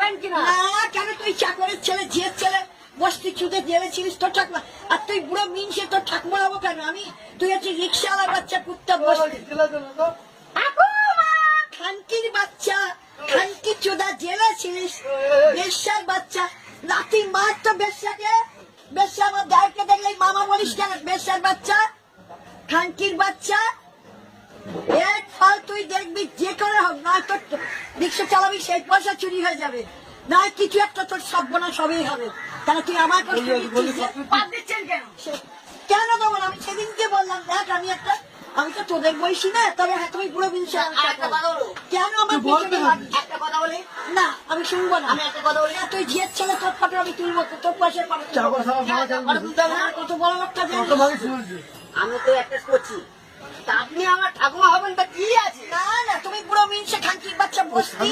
পারেন কিনা? না কেন তুই চাকরের ছেলে ঝিয়ের ছেলে বস্তি চুদে জেলে ছিলিস তোর ঠাকুমা আর তুই বুড়ো মিনসে তোর ঠাকুমা হবো কেন আমি? তুই হচ্ছে রিক্সাওয়ালা বাচ্চা কুত্তা বস্তি খানকির বাচ্চা খানকি চোদা জেলে ছিলিস বেশ্যার বাচ্চা নাতি মার তো বেশ্যাকে বেশ্যা আমার গায়কে দেখলে মামা বলিস কেন? বেশ্যার বাচ্চা খানকির বাচ্চা এর ফল তুই দেখবি যে করে হোক নয় তোর রিক্সা চালাবি সেই পয়সা চুরি হয়ে যাবে নয় কিছু একটা তোর সর্বনাশ সবই হবে কেন তুই আমার বাদ দিচ্ছেন কেন? কেন দেবো না? আমি সেদিনকে বললাম দেখ আমি তো তোদের বয়সী না তবে হ্যাঁ তুমি পুরো বিনছে একটা কথা বলো, কেন আমার পেছনে লাগিস? একটা কথা বলি, না আমি শুনবো না আমি একটা কথা বলি। না, তুই ঝিয়ের ছেলে তোর ফটো আমি তুলবো তোর পয়সার ফটো কত বড় লোকটা আমি তো একটা করছি, তা আপনি আমার ঠাকুমা হবেন তা কি আছে? না না তুমি পুরো মিনসে খানকির বাচ্চা বসতি